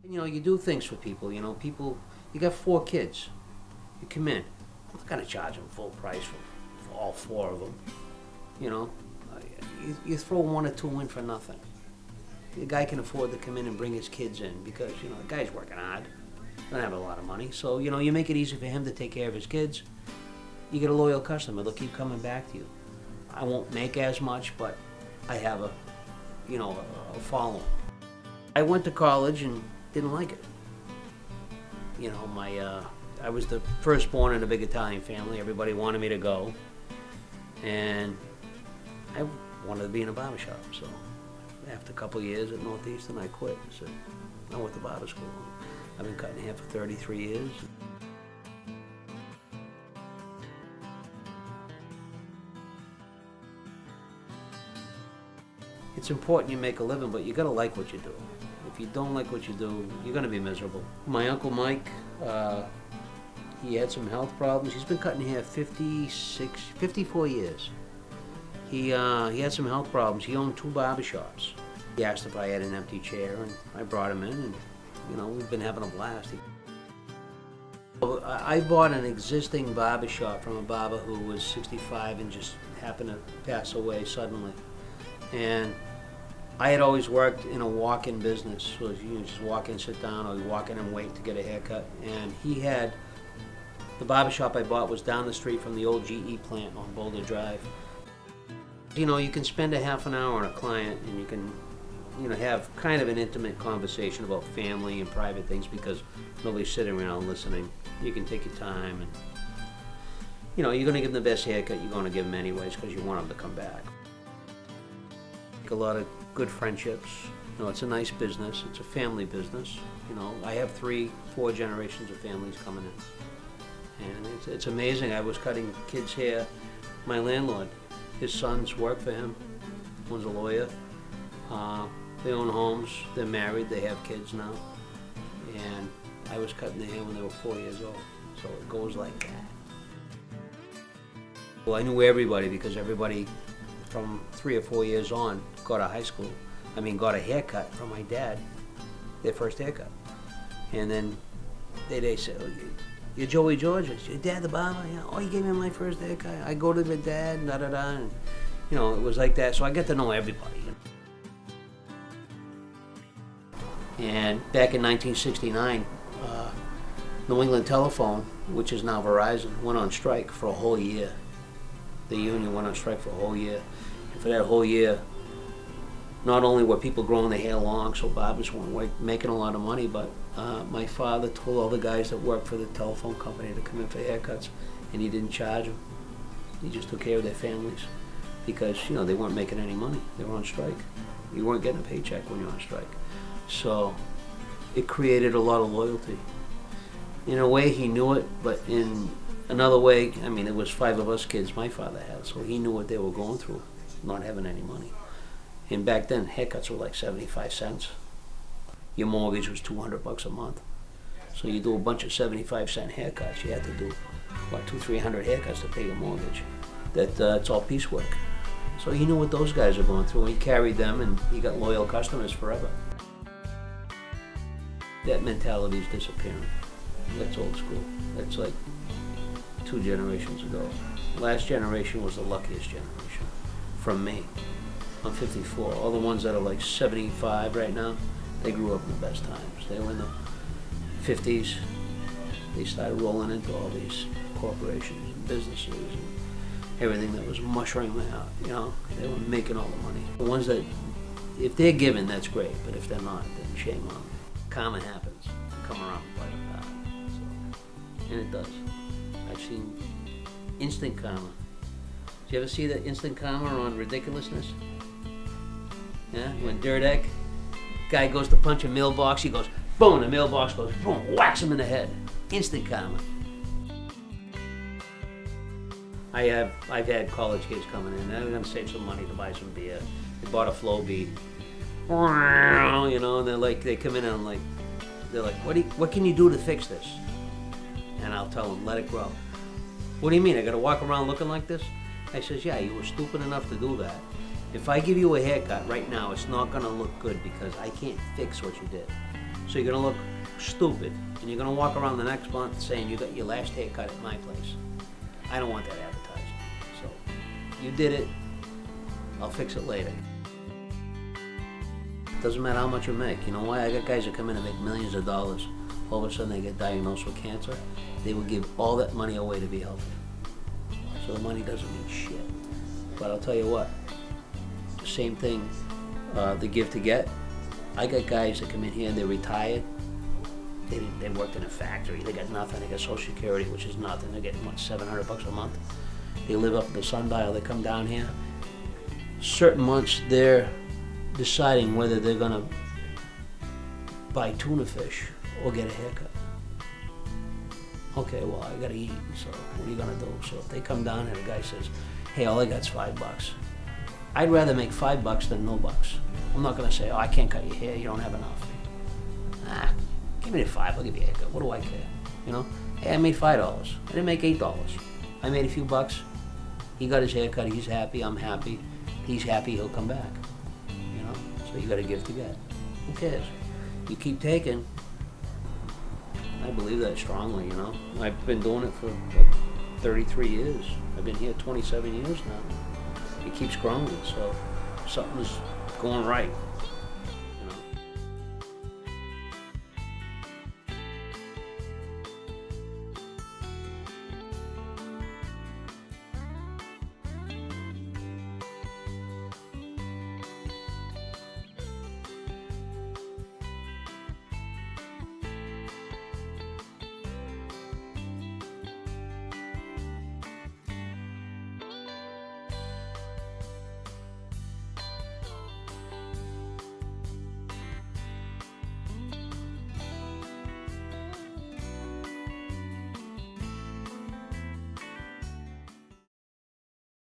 You know, you do things for people, you know, you got 4 kids, you come in, I'm not gonna charge them full price for all 4 of them, you know. You throw 1 or 2 in for nothing. The guy can afford to come in and bring his kids in because, you know, the guy's working hard, don't have a lot of money, so, you know, you make it easy for him to take care of his kids. You get a loyal customer, they'll keep coming back to you. I won't make as much, but I have a following. I went to college and didn't like it. You know, I was the firstborn in a big Italian family. Everybody wanted me to go, and I wanted to be in a barber shop. So after a couple of years at Northeastern, I quit. I said, I went to barber school. I've been cutting hair for 33 years. It's important you make a living, but you gotta like what you do. If you don't like what you do, you're gonna be miserable. My Uncle Mike, he had some health problems. He's been cutting hair 54 years. He had some health problems. He owned 2 barbershops. He asked if I had an empty chair, and I brought him in, and you know, we've been having a blast. I bought an existing barbershop from a barber who was 65 and just happened to pass away suddenly. And I had always worked in a walk-in business, so you just walk in, sit down, or you walk in and wait to get a haircut. And he had, the barbershop I bought was down the street from the old GE plant on Boulder Drive. You know, you can spend a half an hour on a client and you can, you know, have kind of an intimate conversation about family and private things because nobody's sitting around listening. You can take your time and, you know, you're gonna give them the best haircut you're gonna give them anyways because you want them to come back. A lot of good friendships. You know, it's a nice business. It's a family business. You know, I have 3-4 generations of families coming in, and it's amazing. I was cutting kids' hair. My landlord, his sons work for him. One's a lawyer. They own homes. They're married. They have kids now. And I was cutting their hair when they were 4 years old. So it goes like that. Well, I knew everybody because everybody from 3 or 4 years on got a haircut from my dad, their first haircut. And then they say, oh, you're Joey George? Your dad the barber? Yeah. Oh, you gave me my first haircut. I go to my dad, da-da-da. And, you know, it was like that. So I got to know everybody. And back in 1969, New England Telephone, which is now Verizon, went on strike for a whole year. The union went on strike for a whole year. And for that whole year, not only were people growing their hair long, so barbers weren't making a lot of money, but my father told all the guys that worked for the telephone company to come in for haircuts, and he didn't charge them. He just took care of their families because, you know, they weren't making any money. They were on strike. You weren't getting a paycheck when you're on strike. So it created a lot of loyalty. In a way, he knew it, but in another way, I mean, it was 5 of us kids my father had, so he knew what they were going through, not having any money. And back then, haircuts were like 75 cents. Your mortgage was $200 a month. So you do a bunch of 75-cent haircuts. You had to do about 200-300 haircuts to pay your mortgage. It's all piecework. So he knew what those guys were going through. He carried them, and he got loyal customers forever. That mentality is disappearing. That's old school. That's like 2 generations ago. The last generation was the luckiest generation from me. I'm 54. All the ones that are like 75 right now, they grew up in the best times. They were in the 50s. They started rolling into all these corporations and businesses and everything that was mushrooming out. You know, they were making all the money. The ones that, if they're given, that's great. But if they're not, then shame on them. Karma happens. Come around and bite them back. So, and it does. I've seen instant karma. Did you ever see the instant karma on Ridiculousness? Yeah, when Dirtek, guy goes to punch a mailbox, he goes, boom, the mailbox goes, boom, whacks him in the head. Instant karma. I've had college kids coming in, they're gonna save some money to buy some beer. They bought a Flow beat, you know, and they come in and I'm like, they're like, what can you do to fix this? And I'll tell them, let it grow. What do you mean, I gotta walk around looking like this? I says, yeah, you were stupid enough to do that. If I give you a haircut right now, it's not gonna look good because I can't fix what you did. So you're gonna look stupid, and you're gonna walk around the next month saying you got your last haircut at my place. I don't want that advertised. So you did it, I'll fix it later. Doesn't matter how much you make. You know why? I got guys that come in and make millions of dollars. All of a sudden they get diagnosed with cancer. They will give all that money away to be healthy. So the money doesn't mean shit. But I'll tell you what, the same thing, the give to get. I got guys that come in here and they're retired. They worked in a factory. They got nothing. They got Social Security, which is nothing. They're getting, what, $700 a month? They live up in the sundial. They come down here. Certain months they're deciding whether they're gonna buy tuna fish or get a haircut. Okay, well, I gotta eat, so what are you gonna do? So if they come down and the guy says, hey, all I got's $5, I'd rather make $5 than no bucks. I'm not gonna say, oh, I can't cut your hair, you don't have enough. Ah, give me the $5, I'll give you a haircut, what do I care? You know, hey, I made $5, I didn't make $8. I made a few bucks, he got his haircut, he's happy, I'm happy, he's happy, he'll come back. You know, so you gotta give to get. Who cares? You keep taking. I believe that strongly, you know. I've been doing it for 33 years. I've been here 27 years now. It keeps growing, so something's going right.